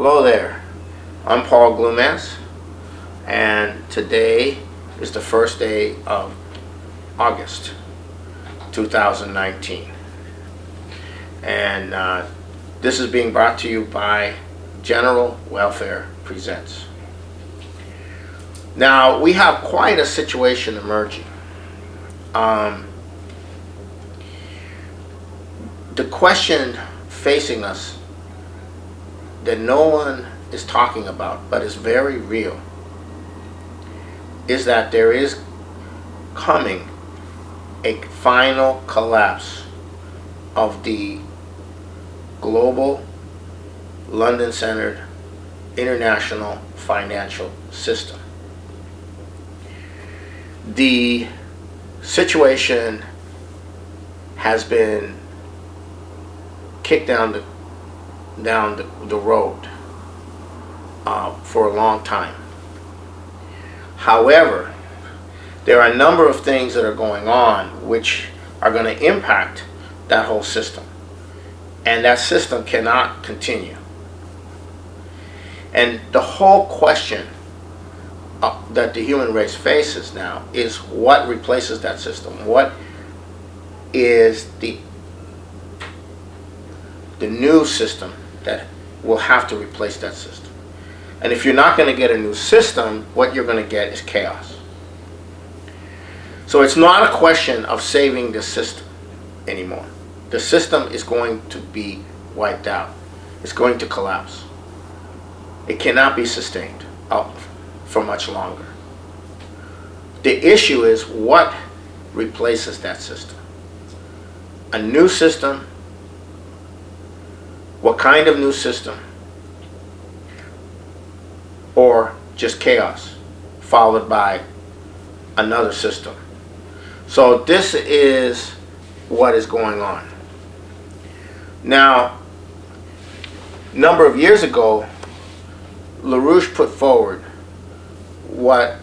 Hello there, I'm Paul Glumaz, and today is the first day of August 2019, and this is being brought to you by General Welfare Presents. Now, we have quite a situation emerging. The question facing us that no one is talking about, but is very real, is that there is coming a final collapse of the global, London-centered, international financial system. The situation has been kicked down the road for a long time. However, there are a number of things that are going on which are going to impact that whole system, and that system cannot continue. And the whole question that the human race faces now is what replaces that system. What is the new system that will have to replace that system? And if you're not going to get a new system, what you're going to get is chaos. So it's not a question of saving the system anymore. The system is going to be wiped out. It's going to collapse. It cannot be sustained for much longer. The issue is what replaces that system. A new system. What kind of new system? Or just chaos followed by another system. So this is what is going on. Now, a number of years ago, LaRouche put forward what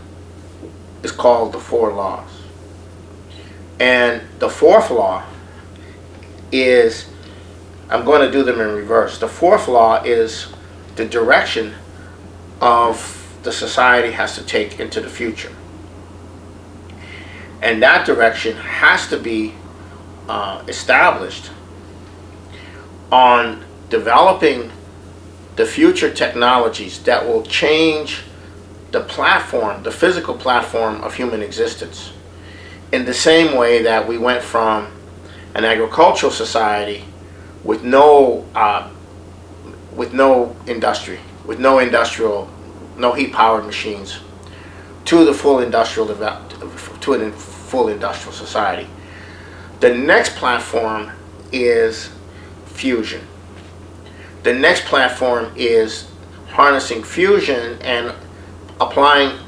is called the 4 laws. And the 4th law is, I'm going to do them in reverse. The 4th law is the direction of the society has to take into the future. And that direction has to be established on developing the future technologies that will change the platform, the physical platform of human existence, in the same way that we went from an agricultural society with no industry, with no heat-powered machines, to the full industrial society. The next platform is fusion. The next platform is harnessing fusion and applying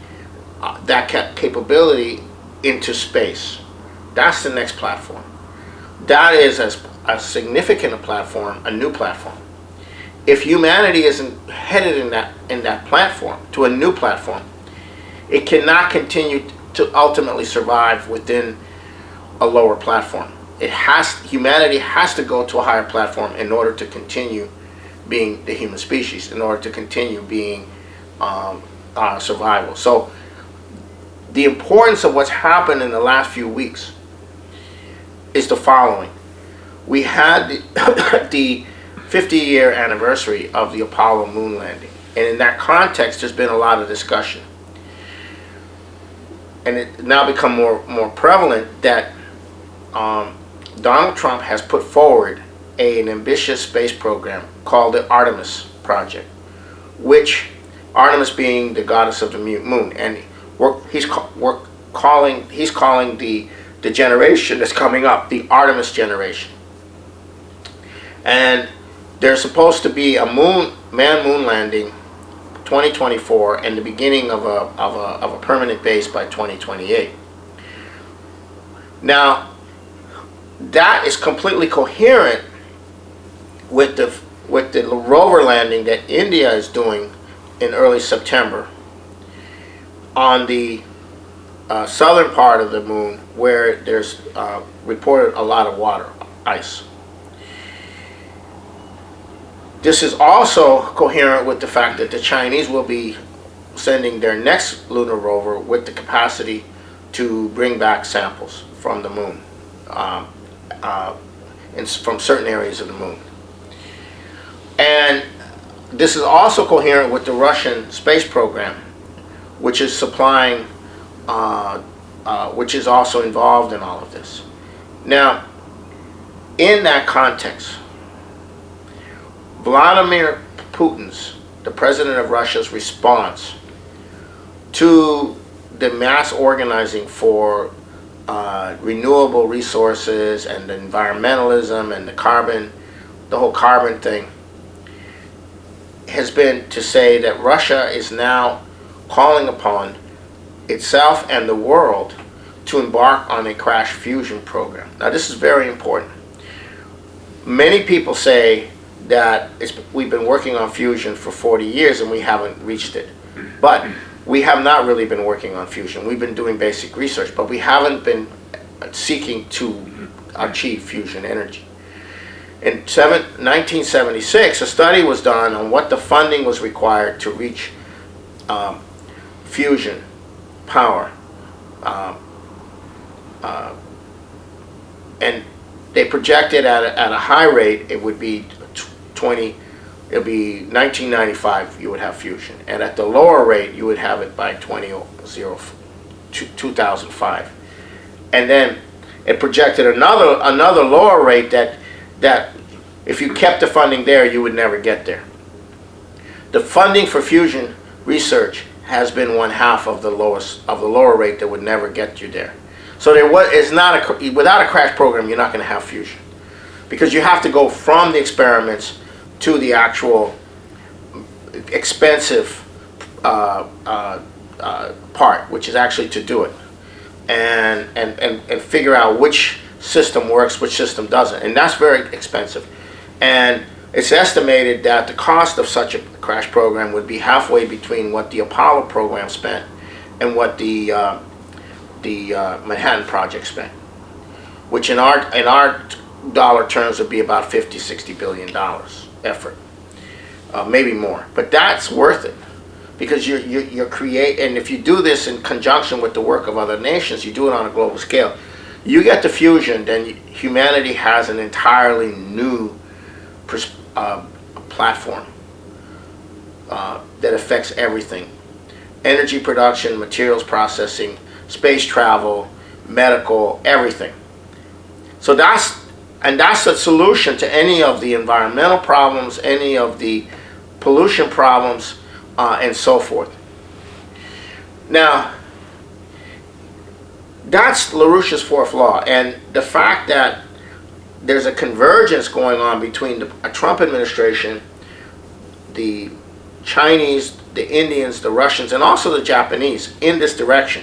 that capability into space. That's the next platform. That is as significant a platform, a new platform. If humanity isn't headed in that platform, to a new platform, it cannot continue to ultimately survive within a lower platform. Humanity has to go to a higher platform in order to continue being the human species, in order to continue being survival. So the importance of what's happened in the last few weeks is the following. We had the 50-year anniversary of the Apollo moon landing, and in that context there's been a lot of discussion, and it now become more prevalent that Donald Trump has put forward an ambitious space program called the Artemis project, which Artemis being the goddess of the moon, and he's calling the generation that's coming up the Artemis generation. And there's supposed to be a manned moon landing 2024 and the beginning of a permanent base by 2028. Now, that is completely coherent with the rover landing that India is doing in early September on the southern part of the moon, where there's reported a lot of water, ice. This is also coherent with the fact that the Chinese will be sending their next lunar rover with the capacity to bring back samples from the moon, from certain areas of the moon. And this is also coherent with the Russian space program, which is supplying, which is also involved in all of this. Now, in that context, Vladimir Putin's, the president of Russia's response to the mass organizing for renewable resources and the environmentalism and the whole carbon thing, has been to say that Russia is now calling upon itself and the world to embark on a crash fusion program. Now, this is very important. Many people say that we've been working on fusion for 40 years and we haven't reached it. But we have not really been working on fusion. We've been doing basic research, but we haven't been seeking to achieve fusion energy. In 1976, a study was done on what the funding was required to reach fusion power. And they projected at a high rate, it would be 1995 you would have fusion. And at the lower rate, you would have it by 2005. And then it projected another lower rate that if you kept the funding there, you would never get there. The funding for fusion research has been 1/2 of the lower rate that would never get you there. So without a crash program, you're not going to have fusion, because you have to go from the experiments to the actual expensive part, which is actually to do it, and figure out which system works, which system doesn't, and that's very expensive. And it's estimated that the cost of such a crash program would be halfway between what the Apollo program spent and what the Manhattan Project spent, which in our dollar terms would be about $50-60 billion effort, maybe more. But that's worth it, because you're and if you do this in conjunction with the work of other nations, you do it on a global scale. You get the fusion, then humanity has an entirely new platform that affects everything: energy production, materials processing, space travel, medical, everything. So that's the solution to any of the environmental problems, any of the pollution problems, and so forth. Now, that's LaRouche's fourth law, and the fact that there's a convergence going on between the Trump administration, the Chinese, the Indians, the Russians, and also the Japanese in this direction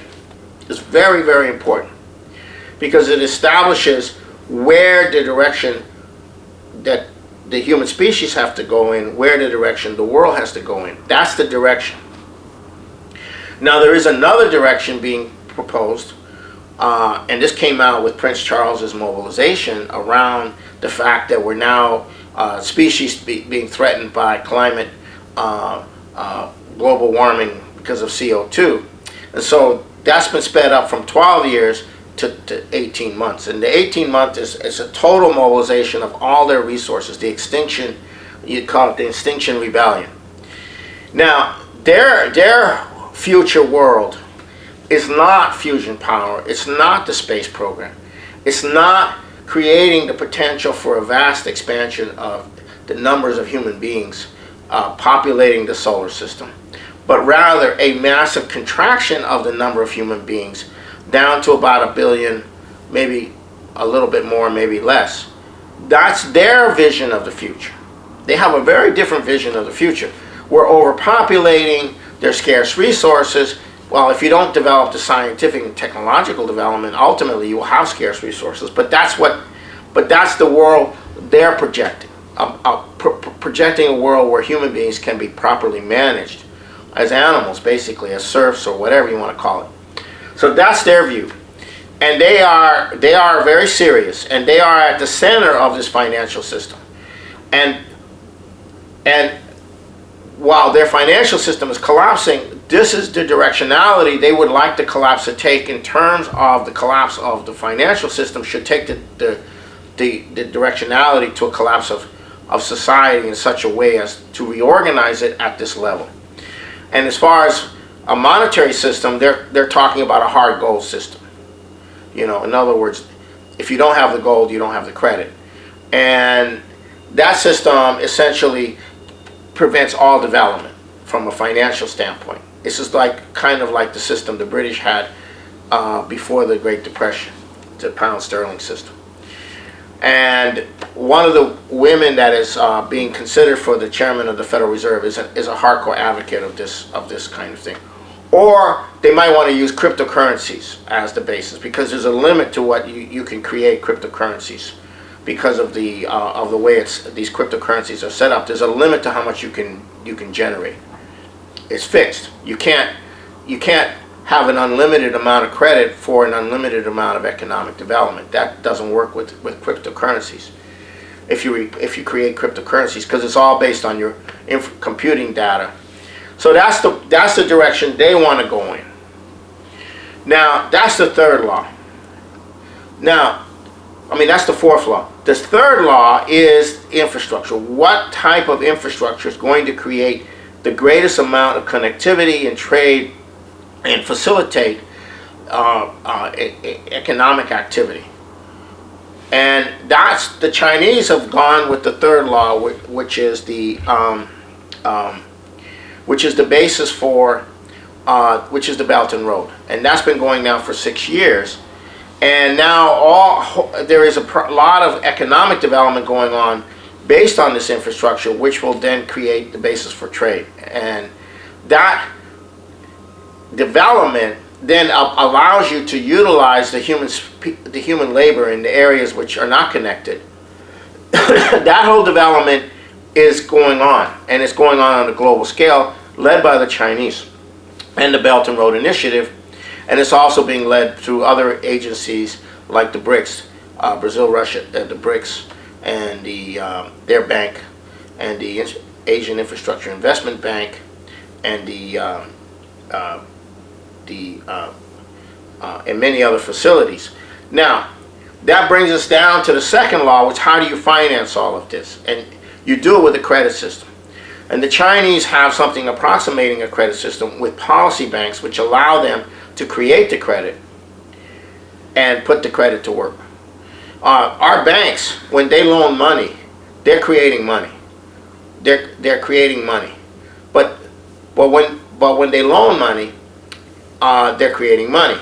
is very, very important, because it establishes where the direction that the human species have to go in, where the direction the world has to go in. That's the direction. Now, there is another direction being proposed, and this came out with Prince Charles's mobilization around the fact that we're now species being threatened by climate, global warming because of CO2. And so that's been sped up from 12 years to 18 months. And the 18 month is a total mobilization of all their resources, the extinction, you'd call it the Extinction Rebellion. Now, their future world is not fusion power. It's not the space program. It's not creating the potential for a vast expansion of the numbers of human beings populating the solar system, but rather a massive contraction of the number of human beings down to about 1 billion, maybe a little bit more, maybe less. That's their vision of the future. They have a very different vision of the future. We're overpopulating, there's scarce resources. Well, if you don't develop the scientific and technological development, ultimately you will have scarce resources. But that's the world they're projecting. Projecting a world where human beings can be properly managed as animals, basically, as serfs or whatever you want to call it. So that's their view. And they are very serious, and they are at the center of this financial system. And And while their financial system is collapsing, this is the directionality they would like the collapse to take in terms of the collapse of the financial system should take the directionality to a collapse of society in such a way as to reorganize it at this level. And as far as a monetary system, they're talking about a hard gold system. You know, in other words, if you don't have the gold, you don't have the credit. And that system essentially prevents all development from a financial standpoint. This is like kind of like the system the British had before the Great Depression, the pound sterling system. And one of the women that is being considered for the chairman of the Federal Reserve is a hardcore advocate of this kind of thing. Or they might want to use cryptocurrencies as the basis, because there's a limit to what you can create cryptocurrencies because of the way these cryptocurrencies are set up. There's a limit to how much you can generate. It's fixed. You can't have an unlimited amount of credit for an unlimited amount of economic development. That doesn't work with cryptocurrencies. If you create cryptocurrencies, because it's all based on your computing data. So that's the direction they want to go in. Now that's the third law. Now, I mean that's the fourth law. The third law is infrastructure. What type of infrastructure is going to create the greatest amount of connectivity and trade and facilitate economic activity? And that's the Chinese have gone with the third law, which is the basis for which is the Belt and Road, and that's been going now for 6 years. And now there is a lot of economic development going on based on this infrastructure, which will then create the basis for trade. And that development then allows you to utilize the human labor in the areas which are not connected. That whole development is going on, and it's going on a global scale, led by the Chinese and the Belt and Road Initiative. And it's also being led through other agencies like the BRICS, Brazil, Russia, the BRICS, and their bank, and the Asian Infrastructure Investment Bank, and and many other facilities. Now, that brings us down to the second law, which how do you finance all of this? And you do it with a credit system. And the Chinese have something approximating a credit system with policy banks, which allow them to create the credit and put the credit to work. Our banks, when they loan money, they're creating money. They're creating money. But when they loan money, they're creating money.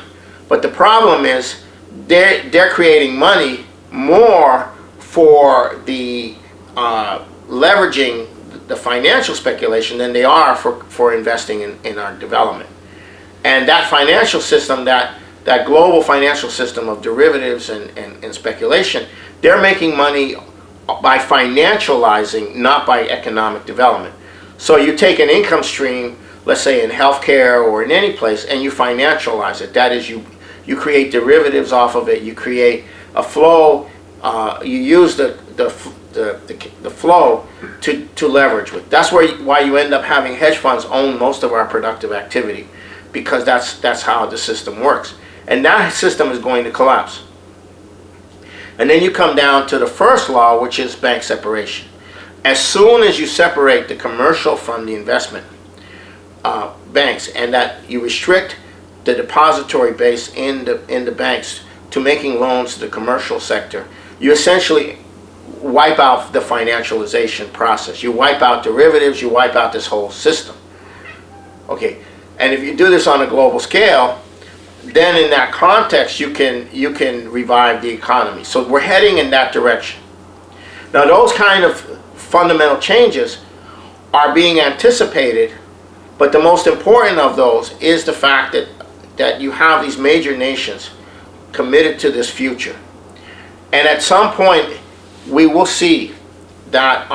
But the problem is they're creating money more for the leveraging the financial speculation than they are for investing in our development. And that financial system, that global financial system of derivatives and speculation, they're making money by financializing, not by economic development. So you take an income stream, let's say in healthcare or in any place, and you financialize it. That is, you create derivatives off of it. You create a flow. You use the flow to leverage with. That's why you end up having hedge funds own most of our productive activity, because that's how the system works. And that system is going to collapse. And then you come down to the first law, which is bank separation. As soon as you separate the commercial from the investment banks, and that you restrict the depository base in the banks to making loans to the commercial sector, you essentially wipe out the financialization process. You wipe out derivatives, you wipe out this whole system. Okay, and if you do this on a global scale, then in that context you can revive the economy. So we're heading in that direction. Now those kind of fundamental changes are being anticipated, but the most important of those is the fact that you have these major nations committed to this future. And at some point we will see that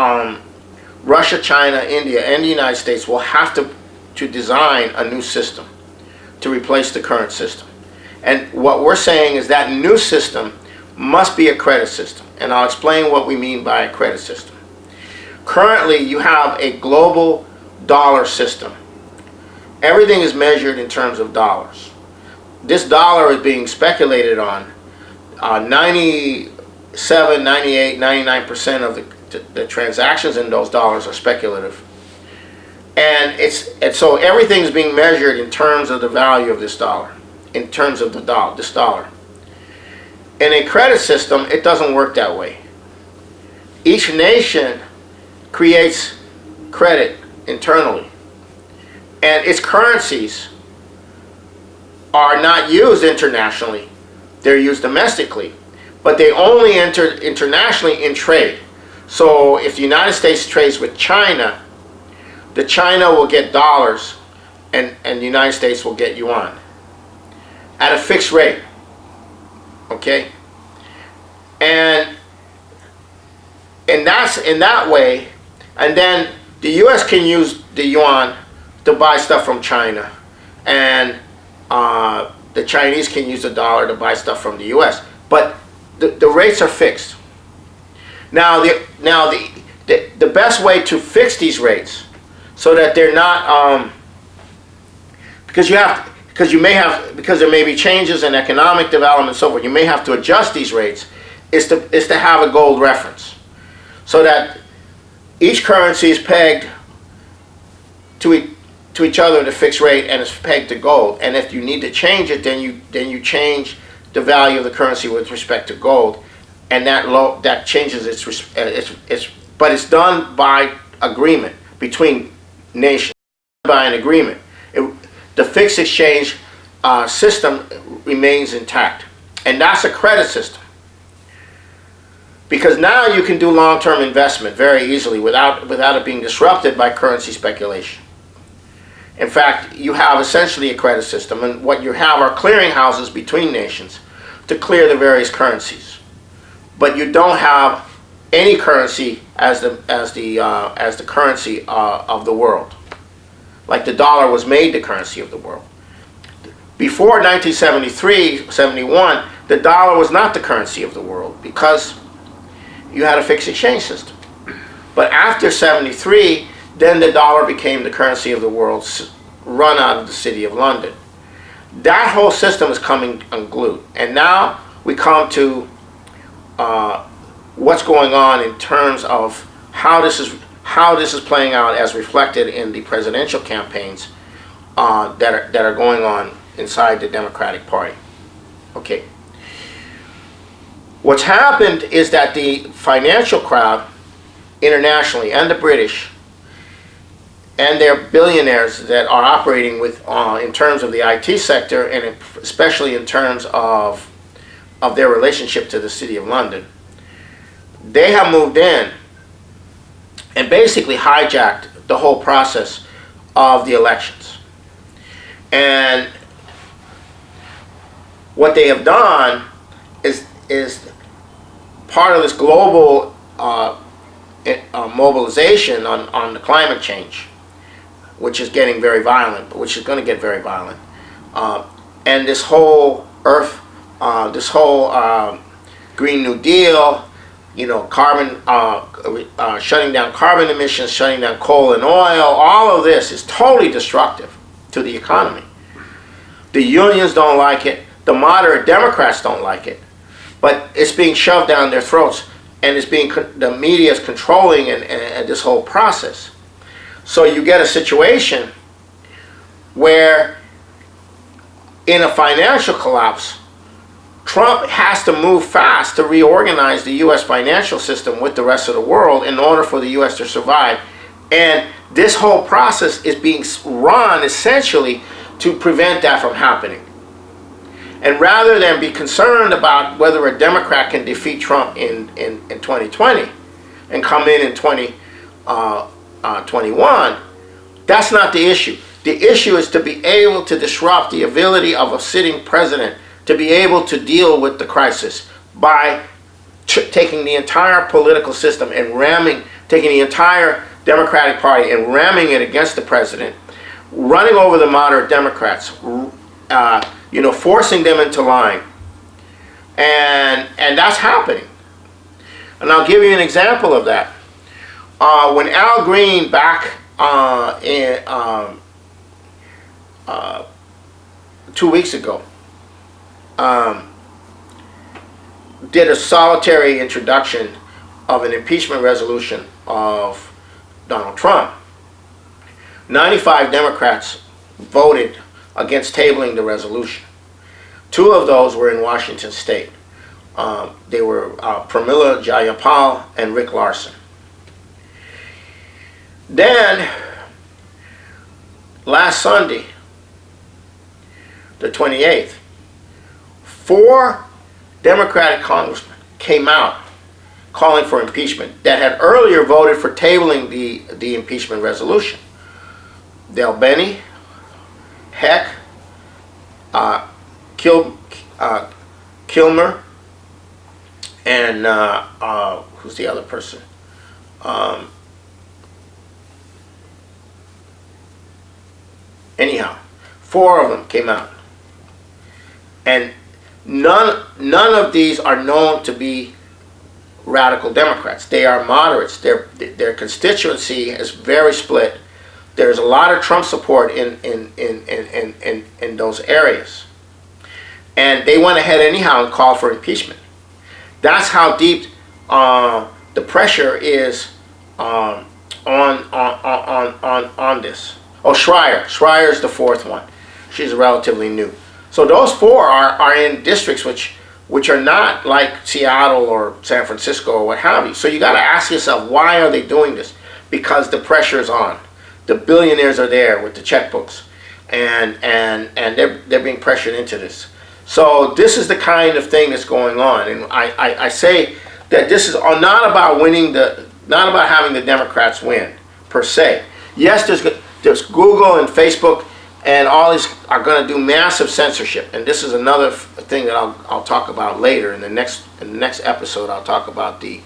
Russia, China, India, and the United States will have to design a new system to replace the current system. And what we're saying is that new system must be a credit system. And I'll explain what we mean by a credit system. Currently, you have a global dollar system. Everything is measured in terms of dollars. This dollar is being speculated on. 97, 98, 99% of the transactions in those dollars are speculative. And so everything's being measured in terms of the value of this dollar, in terms of this dollar. In a credit system, it doesn't work that way. Each nation creates credit internally, and its currencies are not used internationally. They're used domestically, but they only enter internationally in trade. So if the United States trades with China, the China will get dollars and the United States will get yuan at a fixed rate. Okay? And that's in that way. And then the US can use the yuan to buy stuff from China, and the Chinese can use the dollar to buy stuff from the US. But the rates are fixed. Now the best way to fix these rates so that they're not because there may be changes in economic development and so forth, you may have to adjust these rates, is to have a gold reference, so that each currency is pegged to each other at a fixed rate and is pegged to gold. And if you need to change it, then you change the value of the currency with respect to gold, and that changes its but it's done by agreement between nations, by an agreement. The fixed exchange system remains intact, and that's a credit system. Because now you can do long-term investment very easily without it being disrupted by currency speculation. In fact, you have essentially a credit system, and what you have are clearinghouses between nations to clear the various currencies. But you don't have any currency as the currency of the world. Like the dollar was made the currency of the world. Before 1973-71, the dollar was not the currency of the world because you had a fixed exchange system. But after 73, then the dollar became the currency of the world, run out of the City of London. That whole system is coming unglued. And now we come to what's going on in terms of how this is playing out as reflected in the presidential campaigns that are going on inside the Democratic Party. Okay. What's happened is that the financial crowd internationally, and the British, and their billionaires that are operating in terms of the IT sector, and especially in terms of their relationship to the City of London, they have moved in and basically hijacked the whole process of the elections. And what they have done is part of this global mobilization on the climate change, which is getting very violent, but which is going to get very violent, and this whole Green New Deal, carbon, shutting down carbon emissions, shutting down coal and oil, all of this is totally destructive to the economy. The unions don't like it, the moderate Democrats don't like it, but it's being shoved down their throats, and the media is controlling and this whole process. So you get a situation where in a financial collapse, Trump has to move fast to reorganize the U.S. financial system with the rest of the world in order for the U.S. to survive. And this whole process is being run essentially to prevent that from happening. And rather than be concerned about whether a Democrat can defeat Trump in 2020 and come in 2021, that's not the issue. The issue is to be able to disrupt the ability of a sitting president to be able to deal with the crisis by taking the entire political system and taking the entire Democratic Party and ramming it against the president, running over the moderate Democrats, forcing them into line. And that's happening. And I'll give you an example of that. When Al Green back in 2 weeks ago did a solitary introduction of an impeachment resolution of Donald Trump, 95 Democrats voted against tabling the resolution. 2 of those were in Washington State. They were Pramila Jayapal and Rick Larson. Then, last Sunday, the 28th, 4 Democratic congressmen came out calling for impeachment that had earlier voted for tabling the impeachment resolution. Del Benny, Heck, Kilmer, and who's the other person? Anyhow, 4 of them came out, and none of these are known to be radical Democrats. They are moderates. Their constituency is very split. There's a lot of Trump support in those areas, and they went ahead anyhow and called for impeachment. That's how deep the pressure is on this. Oh, Schreier is the 4th one. She's relatively new. So those 4 are in districts which are not like Seattle or San Francisco or what have you. So you got to ask yourself, why are they doing this? Because the pressure is on. The billionaires are there with the checkbooks, and they're being pressured into this. So this is the kind of thing that's going on, and I say that this is not about not about having the Democrats win per se. Yes, there's Google and Facebook and all these are going to do massive censorship, and this is another thing that I'll talk about later in the next episode. I'll talk about the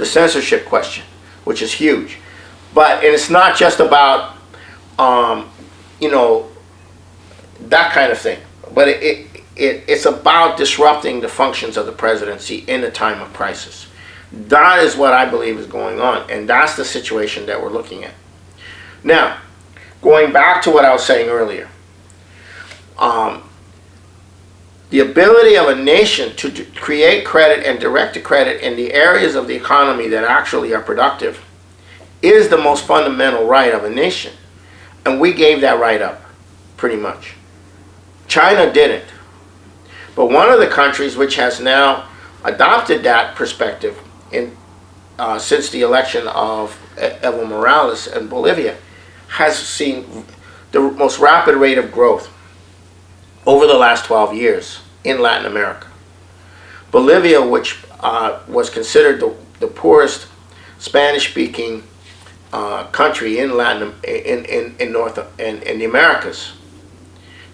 censorship question, which is huge. But it's not just about that kind of thing, but it's about disrupting the functions of the presidency in a time of crisis. That is what I believe is going on, and that's the situation that we're looking at. Now, going back to what I was saying earlier, the ability of a nation to create credit and direct the credit in the areas of the economy that actually are productive is the most fundamental right of a nation. And we gave that right up, pretty much. China didn't. But one of the countries which has now adopted that perspective since the election of Evo Morales in Bolivia has seen the most rapid rate of growth over the last 12 years in Latin America. Bolivia, which was considered the poorest Spanish-speaking country in the Americas,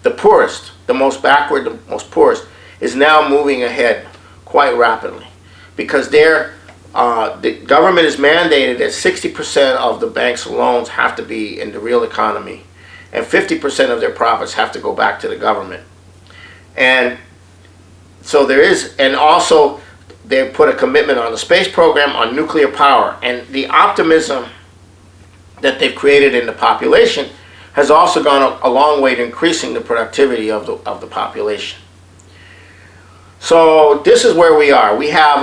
the poorest, the most backward, the most poorest, is now moving ahead quite rapidly because the government is mandated that 60% of the bank's loans have to be in the real economy, and 50% of their profits have to go back to the government. And so there is, and also they put a commitment on the space program, on nuclear power, and the optimism that they've created in the population has also gone a long way to increasing the productivity of the population. So this is where we are. We have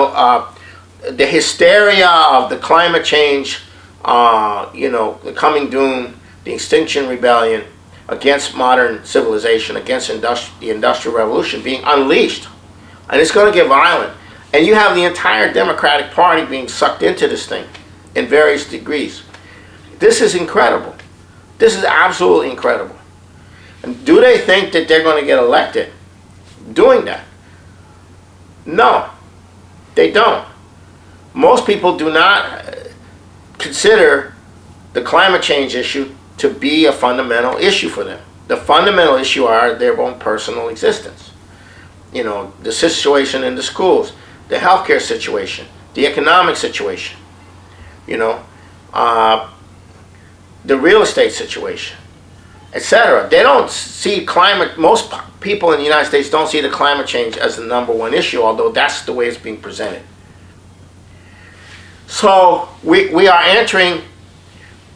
the hysteria of the climate change, the coming doom, the Extinction Rebellion against modern civilization, against the Industrial Revolution being unleashed. And it's going to get violent. And you have the entire Democratic Party being sucked into this thing in various degrees. This is incredible. This is absolutely incredible. And do they think that they're going to get elected doing that? No, they don't. Most people do not consider the climate change issue to be a fundamental issue for them. The fundamental issue are their own personal existence. The situation in the schools, the healthcare situation, the economic situation, the real estate situation, etc. They don't see climate, most people in the United States don't see the climate change as the #1 issue, although that's the way it's being presented. So we are entering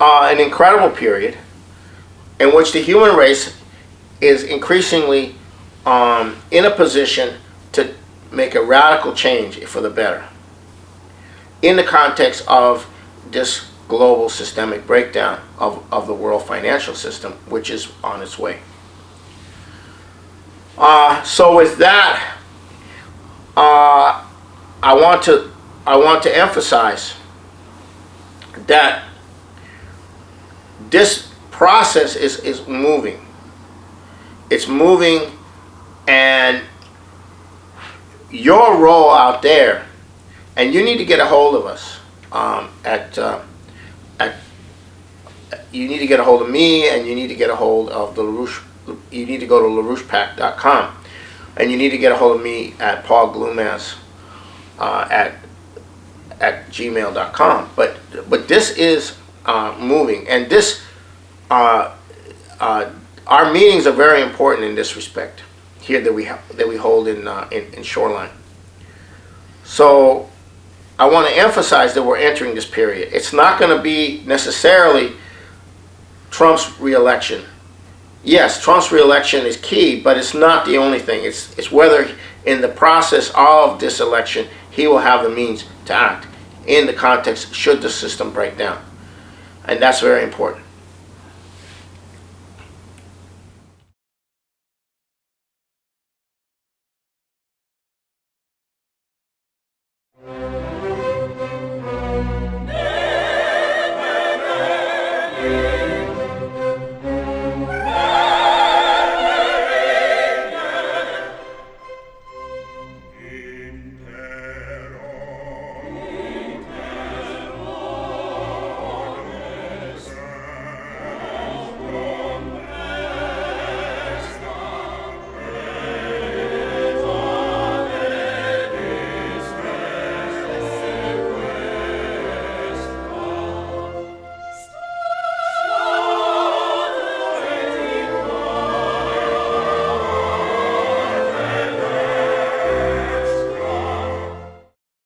an incredible period in which the human race is increasingly in a position to make a radical change for the better in the context of this global systemic breakdown of the world financial system, which is on its way. So with that, I want to emphasize that this process is moving. It's moving, and your role out there, and you need to get a hold of us you need to get a hold of me, and you need to get a hold of the LaRouche. You need to go to LaRouchePack.com, and you need to get a hold of me at Paul Glumaz at gmail.com. But this is moving, and this our meetings are very important in this respect here that we hold in Shoreline. So I want to emphasize that we're entering this period. It's not going to be necessarily Trump's re-election. Yes, Trump's re-election is key, but it's not the only thing. It's whether in the process of this election he will have the means to act in the context should the system break down. And that's very important.